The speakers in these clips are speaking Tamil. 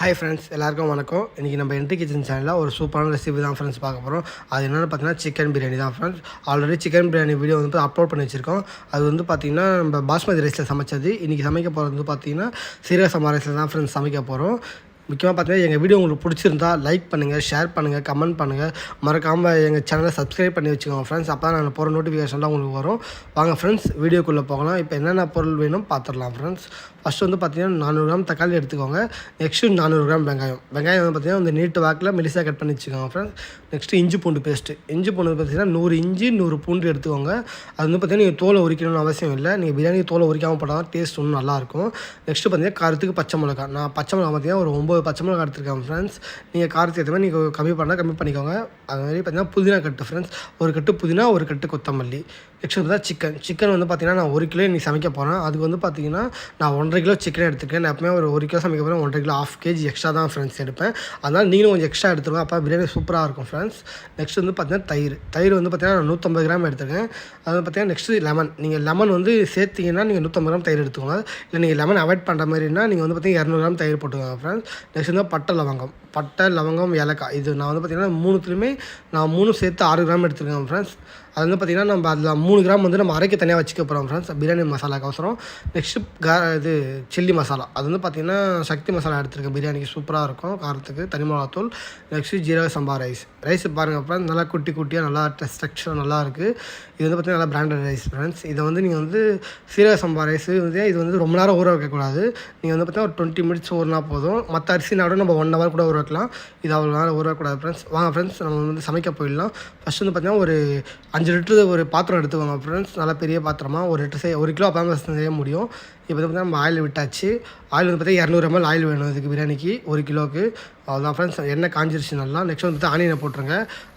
ஹாய் ஃப்ரெண்ட்ஸ், எல்லாருக்கும் வணக்கம். இன்றைக்கி நம்ம என்ட்ரி கிச்சன் சேனலில் ஒரு சூப்பரான ரெசிபி தான் ஃப்ரெண்ட்ஸ் பார்க்க போகிறோம். அது என்னென்னு பார்த்தீங்கன்னா சிக்கன் பிரியாணி தான் friends. Already chicken biryani video வந்து அப்லோட் பண்ணி வச்சுருக்கோம். அது வந்து பார்த்திங்கன்னா நம்ம பாஸ்மதி ரைஸில் சமைச்சது. இன்றைக்கி சமைக்க போகிறது வந்து பார்த்திங்கன்னா சீரக சம்பா ரைஸில் தான் ஃப்ரெண்ட்ஸ் சமைக்க போகிறோம். முக்கியமாக பார்த்தீங்கன்னா எங்கள் வீடியோ உங்களுக்கு பிடிச்சிருந்தா லைக் பண்ணுங்கள், ஷேர் பண்ணுங்கள், கமெண்ட் பண்ணுங்கள். மறக்காமல் எங்கள் சேனலை சப்ஸ்கிரைப் பண்ணி வச்சுக்கோங்க ஃப்ரெண்ட்ஸ். அப்போ தான் நான் போகிற நோட்டிஃபிகேஷன்லாம் உங்களுக்கு வரும். வாங்க ஃப்ரெண்ட்ஸ், வீடியோக்குள்ளே போகலாம். இப்போ என்னென்ன பொருள் வேணும் பார்த்துடலாம் ஃப்ரெண்ட்ஸ். ஃபஸ்ட்டு வந்து பார்த்திங்கன்னா 400 கிராம் தக்காளி எடுத்துக்கோங்க. நெக்ஸ்ட்டு 400 கிராம் வெங்காயம் வந்து பார்த்திங்கன்னா இந்த நீட்டு வாக்கில் மெலிசாக கட் பண்ணி வச்சுக்கோங்க ஃப்ரெண்ட்ஸ். நெக்ஸ்ட்டு இஞ்சி பூண்டு பேஸ்ட்டு. இஞ்சி பூண்டு பார்த்திங்கன்னா 100 இஞ்சி 100 பூண்டு எடுத்துக்கோங்க. அது வந்து பார்த்திங்கன்னா நீங்கள் தோலை உரிக்கணும்னு அவசியம் இல்லை. நீங்கள் பிரியாணி தோலை உரிக்காமல் போட்டால் தான் டேஸ்ட் ஒன்றும் நல்லாயிருக்கும். நெக்ஸ்ட்டு பார்த்திங்கன்னா காரத்துக்கு பச்சை மிளகா. நான் பச்சை மிளகா பார்த்திங்கன்னா ஒரு 9 பச்சை மிளகா எடுத்துருக்கேன் ஃப்ரெண்ட்ஸ். நீங்கள் காரத்துக்கு ஏற்ற மாதிரி நீங்கள் கம்மி பண்ணால் கம்மி பண்ணிக்கோங்க. அது மாதிரி பார்த்திங்கன்னா புதினா கட்டு ஃப்ரெண்ட்ஸ். ஒரு கட்டு புதினா, ஒரு கட்டு கொத்தமல்லி. நெக்ஸ்ட் வந்து சிக்கன் வந்து பார்த்திங்கன்னா நான் 1 கிலோ இன்றைக்கி சமைக்க போகிறேன். அதுக்கு வந்து பார்த்திங்கன்னா நான் 1.5 கிலோ சிக்கன் எடுத்துக்கேன். நான் எப்பவுமே ஒரு கிலோ சமைக்க போகிறேன், 1.5 கிலோ 1/2 kg எக்ஸ்ட்ரா தான் ஃப்ரெண்ட்ஸ் எடுப்பேன். அதனால் நீங்களும் கொஞ்சம் எக்ஸ்ட்ரா எடுத்துருவோம், அப்போ பிரியாணி சூப்பராக இருக்கும் ஃப்ரெண்ட்ஸ். நெக்ஸ்ட் வந்து பார்த்திங்கன்னா தயிர் வந்து பார்த்திங்கன்னா நான் 150 கிராம் எடுத்துருக்கேன். அது பார்த்திங்கன்னா நெக்ஸ்ட்டு லெமன். நீங்கள் லெமன் வந்து சேர்த்திங்கன்னா நீங்கள் 150 கிராம் தயிர் எடுத்துக்கோங்க. இல்லை நீங்கள் லெமன் அவாய்ட் பண்ணுற மாதிரினா நீங்கள் வந்து பார்த்திங்கன்னா 200 கிராம் தயிர் போட்டுக்கோங்க ஃப்ரெண்ட்ஸ். நெக்ஸ்ட் வந்து பட்டை லவங்கம் ஏலக்காய். இது நான் வந்து பார்த்திங்கன்னா 3த்துலேயுமே நான் 3 சேர்த்து 6 கிராம் எடுத்துருக்கேன் ஃப்ரெண்ட்ஸ். அது வந்து பார்த்திங்கன்னா நம்ம அதில் 3 கிராம் வந்து நம்ம அரைக்க தனியாக வச்சுக்க போகிறோம் ஃப்ரெண்ட்ஸ், பிரியாணி மசாலாக்கு அவசரம். நெக்ஸ்ட்டு இது சில்லி மசாலா. அது வந்து பார்த்திங்கன்னா சக்தி மசாலா எடுத்துருக்கேன். பிரியாணிக்கு சூப்பராக இருக்கும் காரத்துக்கு. தனி மிளகாத்தூள். நெக்ஸ்ட்டு ஜீரக சம்பா ரைஸ் பாருங்கள் ஃப்ரெண்ட்ஸ், நல்லா குட்டியாக நல்லா ஸ்ட்ரக்சர் நல்லா இருக்குது. இது வந்து பார்த்திங்கன்னா நல்லா பிராண்டட் ரைஸ் ஃப்ரெண்ட்ஸ். இதை வந்து நீங்கள் வந்து சீரக சம்பா ரைஸ் வந்து இது வந்து ரொம்ப நேரம் ஊற வைக்கக்கூடாது. நீங்கள் வந்து பார்த்திங்கன்னா ஒரு 20 மினிட்ஸ் ஊறினா போதும். மற்ற அரிசினாலும் நம்ம 1 hour கூட ஊற வைக்கலாம். இது அவ்வளோ நேரம் ஊற வைக்கக்கூடாது ஃப்ரெண்ட்ஸ். வாங்க ஃப்ரெண்ட்ஸ், நம்ம வந்து சமைக்க போயிடலாம். ஃபஸ்ட்டு வந்து பார்த்திங்கன்னா ஒரு 5 லிட்டரு ஒரு பாத்திரம் எடுத்துக்கோங்க ஃப்ரெண்ட்ஸ். நல்லா பெரிய பாத்திரமாக 1 லிட்டர் 1 கிலோ அப்போ தான் செய்ய முடியும். இப்போ வந்து பார்த்திங்கன்னா நம்ம ஆயில் விட்டாச்சு. ஆயில் வந்து பார்த்திங்கன்னா 200 ml ஆயில் வேணும் இதுக்கு பிரியாணிக்கு 1 கிலோவுக்கு. அவ்வளோதான் ஃப்ரெண்ட்ஸ். எண்ணெய் காஞ்சிருச்சு நல்லா. நெக்ஸ்ட் வந்து ஆனியனை போட்டுருங்க.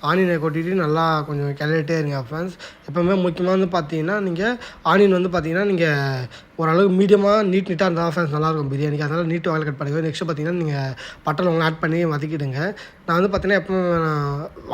ஆனியனை கொட்டிட்டு நல்லா கொஞ்சம் கிளறிட்டே இருங்க ஃப்ரெண்ட்ஸ். எப்போவுமே முக்கியமாக வந்து பார்த்தீங்கன்னா நீங்கள் ஆனியன் வந்து பார்த்தீங்கன்னா நீங்கள் ஓரளவு மீடியமாக நீட்டாக இருந்தால் ஃப்ரெண்ட்ஸ் நல்லாயிருக்கும் பிரியாணிக்கு. அதனால் நீட்டு ஆயில் கட் பண்ணிக்குவேன். நெக்ஸ்ட்டு பார்த்தீங்கன்னா நீங்கள் பட்டை லவங்கம் ஆட் பண்ணி வதக்கிடுங்க. நான் வந்து பார்த்தீங்கன்னா எப்போ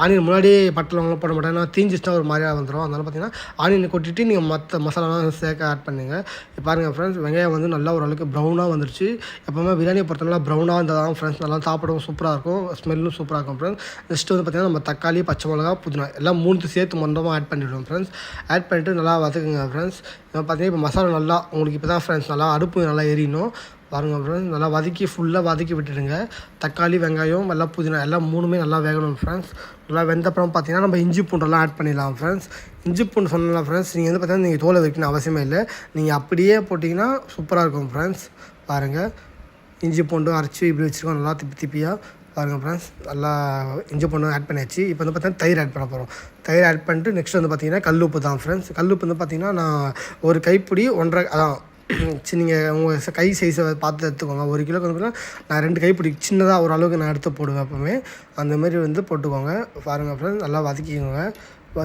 ஆனியன் முன்னாடியே பட்டை லவங்கம் போட மாட்டேன், நான் தீஞ்சிச்சுனா ஒரு மாதிரியாக வந்துடும். அதனால் பார்த்தீங்கன்னா ஆனியனை கொட்டிட்டு நீங்கள் மற்ற மசாலாலாம் சேர்க்க ஆட் பண்ணுங்கள். இப்போ பாருங்கள் ஃப்ரெண்ட்ஸ், வெங்காயம் வந்து நல்லா ஓரளவுக்கு ப்ரௌனாக வந்துருச்சு. எப்போவுமே பிரியாணியை பொறுத்தவரை ப்ரௌனாக இருந்தால் தான் ஃப்ரெண்ட்ஸ் நல்லா சாப்பிடவும் சூப்பராக இருக்கும், ஸ்மெல்லும் சூப்பராக இருக்கும் ஃப்ரெண்ட்ஸ். நெக்ஸ்ட்டு வந்து பார்த்திங்கன்னா நம்ம தக்காளி, பச்சை மிளகா, புதினா எல்லாம் 3 சேர்த்து மொத்தமாக ஆட் பண்ணிவிடுவோம் ஃப்ரெண்ட்ஸ். ஆட் பண்ணிவிட்டு நல்லா வதக்குங்க ஃப்ரெண்ட்ஸ். பார்த்தீங்கன்னா இப்போ மசாலா நல்லா உங்களுக்கு இப்போ தான் ஃப்ரெண்ட்ஸ் நல்லா அடுப்பு நல்லா எரியணும். பாருங்கள் ஃப்ரெண்ட்ஸ், நல்லா ஃபுல்லாக வதக்கி விட்டுடுங்க. தக்காளி, வெங்காயம், எல்லாம் புதினா எல்லாம் 3மே நல்லா வேகணும் ஃப்ரெண்ட்ஸ். நல்லா வெந்தப்புறம் பார்த்தீங்கன்னா நம்ம இஞ்சி பூண்டெல்லாம் ஆட் பண்ணிடலாம் ஃப்ரெண்ட்ஸ். இஞ்சி பூண்டு சொன்னலாம் ஃப்ரெண்ட்ஸ், நீங்கள் வந்து பார்த்தீங்கன்னா நீங்கள் தோலை வைக்கணும் அவசியமே இல்லை. நீங்கள் அப்படியே போட்டிங்கன்னா சூப்பராக இருக்கும் ஃப்ரெண்ட்ஸ். பாருங்கள், இஞ்சி பூண்டு அரைச்சி இப்படி வச்சுருக்கோம் நல்லா திப்பியாக. பாருங்கள் ஃப்ரெண்ட்ஸ், நல்லா இஞ்சி பூண்டு ஆட் பண்ணியாச்சு. இப்போ வந்து பார்த்தீங்கன்னா தயிர் ஆட் பண்ண போகிறோம். தயிர் ஆட் பண்ணிட்டு நெக்ஸ்ட் வந்து பார்த்திங்கன்னா கல்லுப்பு தான் ஃப்ரெண்ட்ஸ். கல்லுப்பு வந்து பார்த்திங்கன்னா நான் ஒரு கைப்பிடி 1.5 அதான் நீங்கள் உங்கள் கை சைஸை பார்த்து எடுத்துக்கோங்க. 1 கிலோக்கு வந்து நான் 2 கைப்பிடி சின்னதாக ஓரளவுக்கு நான் எடுத்து போடுவேன் எப்போவுமே. அந்தமாரி வந்து போட்டுக்கோங்க. பாருங்கள் ஃப்ரெண்ட்ஸ், நல்லா வதக்கிக்கோங்க.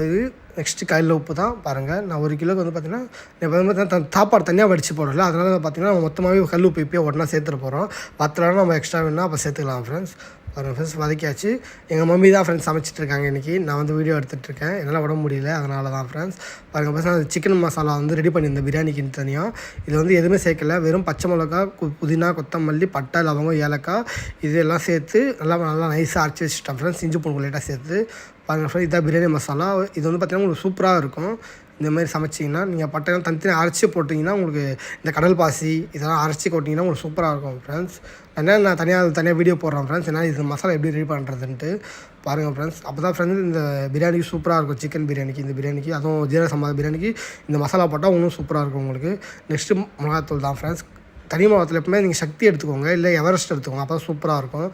இது நெக்ஸ்ட்டு கையில் உப்பு தான். பாருங்கள், நான் 1 கிலோக்கு வந்து பார்த்திங்கன்னா இப்போ வந்து பார்த்தீங்கன்னா சாப்பாடு தனியாக வடித்து போடல. அதனால் பார்த்திங்கன்னா நம்ம மொத்தமாகவே கல் உப்பு இப்போயே உடனே சேர்த்துட போகிறோம். பத்தலாம் நம்ம எக்ஸ்ட்ரா வேணுன்னா அப்போ சேர்த்துக்கலாம் ஃப்ரெண்ட்ஸ். பாருங்கள் ஃப்ரெண்ட்ஸ், வதக்கியாச்சு. எங்கள் மம்மி தான் ஃப்ரெண்ட்ஸ் சமைச்சிட்ருக்காங்க இன்றைக்கி. நான் வந்து வீடியோ எடுத்துகிட்ருக்கேன், என்னால் உடம்பு முடியல, அதனால தான் ஃப்ரெண்ட்ஸ். பாருங்கள் ஃப்ரெண்ட்ஸ், நான் சிக்கன் மசாலா வந்து ரெடி பண்ணியிருந்தேன் பிரியாணிக்கு தனியாக. இது வந்து எதுவுமே சேர்க்கல, வெறும் பச்சை மிளகா, புதினா, கொத்தமல்லி, பட்டை, லவங்கம், ஏலக்காய் இதெல்லாம் சேர்த்து நல்லா நைஸாக அரைச்சி வச்சுட்டேன் ஃப்ரெண்ட்ஸ். இஞ்சி பூண்டு லைட்டாக சேர்த்து. பாருங்கள் ஃப்ரெண்ட்ஸ், இதான் பிரியாணி மசாலா. இது வந்து பார்த்திங்கன்னா உங்களுக்கு சூப்பராக இருக்கும். இந்தமாதிரி சமைச்சிங்கன்னா நீங்கள் பட்டையெல்லாம் தனித்தனி அரைச்சி போட்டிங்கன்னா உங்களுக்கு இந்த கடல் பாசி இதெல்லாம் அரைச்சி கொட்டிங்கன்னா உங்களுக்கு சூப்பராக இருக்கும் ஃப்ரெண்ட்ஸ். நான் தனியாக வீடியோ போடுறேன் ஃப்ரெண்ட்ஸ், ஏன்னா இது மசாலா எப்படி ரெடி பண்ணுறதுன்ட்டு. பாருங்கள் ஃப்ரெண்ட்ஸ், அப்போ தான் ஃப்ரெண்ட்ஸ் இந்த பிரியாணிக்கு சூப்பராக இருக்கும். சிக்கன் பிரியாணிக்கு, இந்த பிரியாணிக்கு, அதுவும் ஜீரக சம்பா பிரியாணிக்கு இந்த மசாலா போட்டால் இன்னும் சூப்பராக இருக்கும் உங்களுக்கு. நெக்ஸ்ட்டு மிளகாத்தூள் தான் ஃப்ரெண்ட்ஸ். தனி மிளகாத்தூள் எப்பவுமே நீங்கள் சக்தி எடுத்துக்கோங்க, இல்லை எவரெஸ்ட் எடுத்துக்கோங்க, அப்போ தான் சூப்பராக இருக்கும்.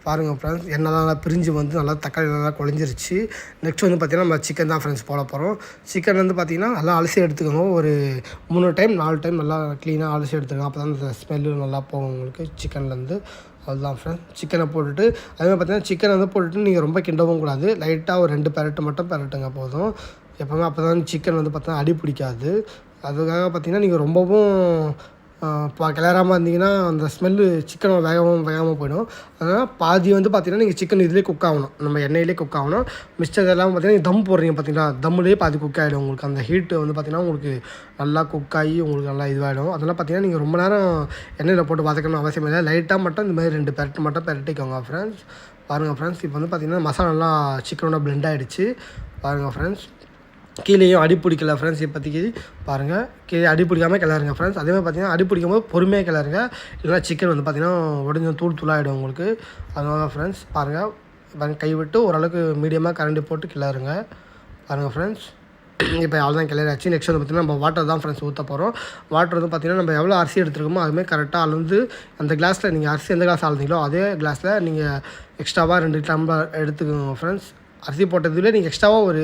பாருங்கள் ஃப்ரெண்ட்ஸ், எண்ணெய் நல்லா பிரிஞ்சு வந்து நல்லா தக்காளி நல்லா குழஞ்சிருச்சு. நெக்ஸ்ட் வந்து பார்த்திங்கன்னா நம்ம சிக்கன் தான் ஃப்ரெண்ட்ஸ் போட போகிறோம். சிக்கன் வந்து பார்த்திங்கன்னா நல்லா அலசி எடுத்துக்கோங்க. ஒரு 3 டைம் 4 டைம் நல்லா க்ளீனாக அலசி எடுத்துக்கோங்க. அப்போ தான் இந்த ஸ்மெல்லு நல்லா போகும் உங்களுக்கு சிக்கன்லேருந்து. அதுதான் ஃப்ரெண்ட்ஸ், சிக்கனை போட்டுட்டு அதேமாதிரி பார்த்திங்கன்னா சிக்கனை வந்து போட்டுட்டு நீங்கள் ரொம்ப கிண்டவும் கூடாது. லைட்டாக ஒரு 2 பெரட்டு மட்டும் பெரட்டுங்க போதும். எப்போவுமே அப்போ தான் சிக்கன் வந்து பார்த்தீங்கன்னா அடி பிடிக்காது. அதுக்காக பார்த்திங்கன்னா நீங்கள் ரொம்பவும் கிளறாமல் இருந்தீங்கன்னா அந்த ஸ்மெல்லு சிக்கன் வேகாமல் போயிடும். அதனால் பாதி வந்து பார்த்திங்கன்னா நீங்கள் சிக்கன் இதிலே குக் ஆகணும், நம்ம எண்ணெயிலே குக் ஆகணும். மிச்சதெல்லாம் பார்த்திங்கன்னா நீங்கள் தம் போடுறீங்க பார்த்தீங்களா, தம்முலேயே பாதி குக் ஆகிடும். உங்களுக்கு அந்த ஹீட்டு வந்து பார்த்திங்கன்னா உங்களுக்கு நல்லா குக் ஆகி உங்களுக்கு நல்லா இதுவாகிடும். அதெல்லாம் பார்த்திங்கன்னா நீங்கள் ரொம்ப நேரம் எண்ணெயில் போட்டு வதக்கணும் அவசியம் இல்லை. லைட்டாக மட்டும் இந்த மாதிரி 2 பெரட்டு மட்டும் பெரட்டிக்கோங்க ஃப்ரெண்ட்ஸ். பாருங்கள் ஃப்ரெண்ட்ஸ், இப்போ வந்து பார்த்திங்கன்னா மசாலா நல்லா சிக்கனோட பிளெண்ட் ஆகிடுச்சு. பாருங்கள் ஃப்ரெண்ட்ஸ், கீழேயும் அடி பிடிக்கல ஃப்ரெண்ட்ஸ். இப்போதைக்கு பாருங்கள், கீழே அடி பிடிக்காமல் கிளறுங்க ஃப்ரெண்ட்ஸ். அதேமாதிரி பார்த்திங்கன்னா அடி பிடிக்கும் போது பொறுமையாக கிளறுங்க, இல்லைனா சிக்கன் வந்து பார்த்திங்கன்னா உடஞ்சி தூளாகிடும் உங்களுக்கு. அதனால ஃப்ரெண்ட்ஸ் பாருங்கள், கை விட்டு ஓரளவுக்கு மீடியமாக கரண்டி போட்டு கிளறுங்க. பாருங்கள் ஃப்ரெண்ட்ஸ், இப்போ அவ்வளோதான் கிளறியாச்சு. நெக்ஸ்ட் வந்து பார்த்திங்கன்னா நம்ம வாட்டர் தான் ஃப்ரெண்ட்ஸ் ஊற்ற போகிறோம். வாட்டர் வந்து பார்த்திங்கன்னா நம்ம எவ்வளோ அரிசி எடுத்துருக்கோமோ அதுமாதிரி கரெக்டாக அளந்து அந்த கிளாஸில் நீங்கள் அரிசி எந்த கிளாஸ் அளந்தீங்களோ அதே கிளாஸில் நீங்கள் எக்ஸ்ட்ராவாக 2 டம்ளர் எடுத்துக்கோங்க ஃப்ரெண்ட்ஸ். அரிசி போட்டதுலேயே நீங்கள் எக்ஸ்ட்ராவாக ஒரு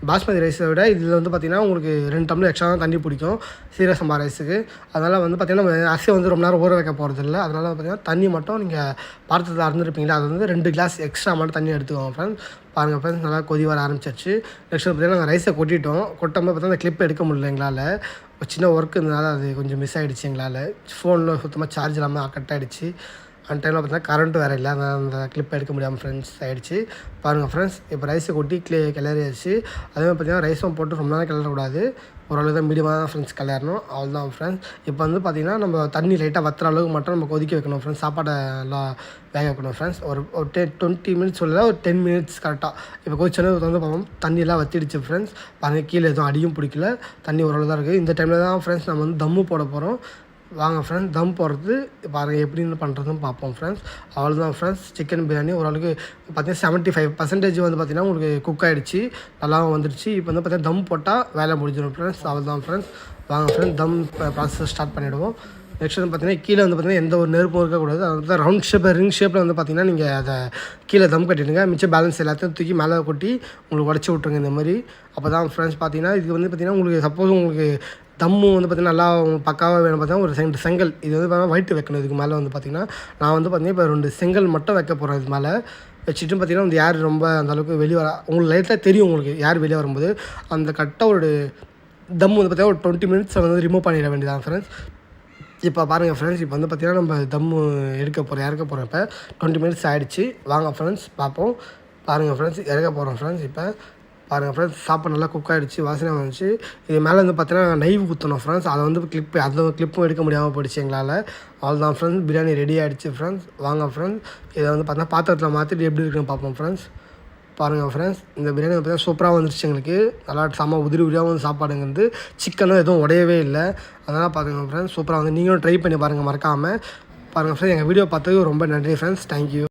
பாஸ்மதி ரைஸை விட இதில் வந்து பார்த்திங்கன்னா உங்களுக்கு 2 டம்ளர் எக்ஸ்ட்ரா தான் தண்ணி பிடிக்கும் சீரக சம்பா ரைஸுக்கு. அதனால் வந்து பார்த்திங்கன்னா நம்ம அரிசியை வந்து ரொம்ப நேரம் ஊற வைக்க போகிறதில்ல. அதனால் பார்த்திங்கன்னா தண்ணி மட்டும் நீங்கள் பாத்திரத்தில் அறந்துருப்பீங்களா, அது வந்து 2 கிளாஸ் எக்ஸ்ட்ரா மட்டும் தண்ணி எடுத்துக்கோங்க ஃப்ரெண்ட்ஸ். பாருங்கள் ஃப்ரெண்ட்ஸ், நல்லா கொதி வர ஆரம்பிச்சிருச்சு. நெக்ஸ்ட் பார்த்திங்கன்னா நாங்கள் ரைஸை கொட்டிட்டோம். கொட்டும்போது பார்த்தா அந்த கிளிப் எடுக்க முடியல எங்களால், ஒரு சின்ன ஒர்க் இருந்தனால அது கொஞ்சம் மிஸ் ஆகிடுச்சு எங்களால். ஃபோனில் சுத்தமாக சார்ஜ் இல்லாமல் கட் ஆகிடுச்சு. அந்த டைமில் பார்த்தீங்கன்னா கரண்ட்டு வேறு இல்லை, அந்த கிளிப் எடுக்க முடியாமல் ஃப்ரெண்ட்ஸ் ஆகிடுச்சு. பாருங்கள் ஃப்ரெண்ட்ஸ், இப்போ ரைஸை கொட்டி கிளறியாச்சு. அதேமாதிரி பார்த்திங்கன்னா ரைஸும் போட்டு ரொம்ப நேரம் கிளறக்கூடாது, ஓரளவு தான் மீடியமாக தான் ஃப்ரெண்ட்ஸ் கிளறணும். அவ்வளோதான் ஃப்ரெண்ட்ஸ். இப்போ வந்து பார்த்திங்கன்னா நம்ம தண்ணி லைட்டாக வத்துற அளவுக்கு மட்டும் நம்ம கொதிக்க வைக்கணும் ஃப்ரெண்ட்ஸ். சாப்பாடை நல்லா வேக வைக்கணும் ஃப்ரெண்ட்ஸ். ஒரு 20 மினிட்ஸ் சொல்லல, ஒரு 10 மினிட்ஸ் கரெக்டாக. இப்போ கொதிச்சோன்னே வந்து பார்ப்போம், தண்ணியெல்லாம் வத்திடுச்சு ஃப்ரெண்ட்ஸ். பாருங்கள், கீழே எதுவும் அடியும் பிடிக்கல, தண்ணி ஓரளவு தான் இருக்குது. இந்த டைமில் தான் ஃப்ரெண்ட்ஸ் நம்ம வந்து தம்மு போட போகிறோம். வாங்க ஃப்ரெண்ட்ஸ், தம் போடுறது பாருங்கள் எப்படின்னு பண்ணுறதுன்னு பார்ப்போம் ஃப்ரெண்ட்ஸ். அவ்வளோதான் ஃப்ரெண்ட்ஸ், சிக்கன் பிரியாணி ஓரளவுக்கு பார்த்திங்கன்னா 75% வந்து பார்த்திங்கன்னா உங்களுக்கு குக் ஆகிடுச்சு, நல்லாவும் வந்துடுச்சு. இப்போ வந்து பார்த்திங்கன்னா தம் போட்டால் வேலை முடிஞ்சிடும் ஃப்ரெண்ட்ஸ். அவ்வளோதான் ஃப்ரெண்ட்ஸ். வாங்க ஃப்ரெண்ட்ஸ், தம் ப்ராசஸ் ஸ்டார்ட் பண்ணிவிடுவோம். நெக்ஸ்ட் வந்து பார்த்திங்கன்னா கீழே வந்து பார்த்திங்கன்னா எந்த ஒரு நெருப்பும் இருக்கக்கூடாது. அது வந்து ரவுண்ட் ரிங் ஷேப்பில் வந்து பார்த்திங்கன்னா நீங்கள் அதை கீழே தம் கட்டிடுங்க. மிச்சம் பேலன்ஸ் எல்லாத்தையும் தூக்கி மேலே கொட்டி உங்களுக்கு உடச்சி விட்ருங்க இந்த மாதிரி. அப்போ தான் ஃப்ரெண்ட்ஸ் பார்த்திங்கன்னா இது வந்து பார்த்திங்கன்னா உங்களுக்கு சப்போஸ் உங்களுக்கு தம்மு வந்து பார்த்திங்கன்னா நல்லா பக்காவாக வேணும் பார்த்தீங்கன்னா ஒரு 2 செங்கல் இது வந்து பார்த்தீங்கன்னா வெயிட் வைக்கணும். இதுக்கு மேலே வந்து பார்த்திங்கன்னா நான் வந்து பார்த்திங்கன்னா இப்போ 2 செங்கல் மட்டும் வைக்க போகிறேன். இது மேலே வச்சுட்டு பார்த்திங்கன்னா வந்து யார் ரொம்ப அந்தளவுக்கு வெளியே வர உங்களுக்கு லைட்டாக தெரியும், உங்களுக்கு யார் வெளியே வரும்போது அந்த கரெக்டாக ஒரு தம் வந்து பார்த்திங்கன்னா ஒரு 20 மினிட்ஸ் வந்து ரிமூவ் பண்ணிட வேண்டியதான் ஃப்ரெண்ட்ஸ். இப்போ பாருங்கள் ஃப்ரெண்ட்ஸ், இப்போ வந்து பார்த்திங்கன்னா நம்ம தம்மு இறக்க போகிறோம். இப்போ 20 மினிட்ஸ் ஆகிடுச்சு. வாங்க ஃப்ரெண்ட்ஸ் பார்ப்போம். பாருங்கள் ஃப்ரெண்ட்ஸ், இறக்க போகிறோம் ஃப்ரெண்ட்ஸ். இப்போ பாருங்கள் ஃப்ரெண்ட்ஸ், சாப்பாடு நல்லா குக் ஆகிடுச்சு, வாசனை வந்துச்சு. இது மேலே வந்து பார்த்தீங்கன்னா நெய் ஊற்றணும் ஃப்ரெண்ட்ஸ். அதை வந்து கிளிப்பும் எடுக்க முடியாமல் போயிடுச்சு எங்களால். அவ்வளோதான் ஃப்ரெண்ட்ஸ், பிரியாணி ரெடி ஆகிடுச்சு ஃப்ரெண்ட்ஸ். வாங்க ஃப்ரெண்ட்ஸ், இதை வந்து பார்த்தீங்கன்னா பாத்திரத்தில் மாற்றிட்டு எப்படி இருக்குன்னு பார்ப்போம் ஃப்ரெண்ட்ஸ். பாருங்கள் ஃப்ரெண்ட்ஸ், இந்த பிரியாணி பார்த்தீங்கன்னா சூப்பராக வந்துருச்சு எங்களுக்கு. நல்லா செம்ம உதிரியாக வந்து சாப்பாடுங்கிறது, சிக்கனும் எதுவும் உடையவே இல்லை. அதனால் பாருங்கள் ஃப்ரெண்ட்ஸ், சூப்பராக வந்து நீங்களும் ட்ரை பண்ணி பாருங்கள் மறக்காமல். பாருங்கள் ஃப்ரெண்ட்ஸ், எங்கள் வீடியோ பார்த்ததுக்கு ரொம்ப நன்றி ஃப்ரெண்ட்ஸ். தேங்க்யூ.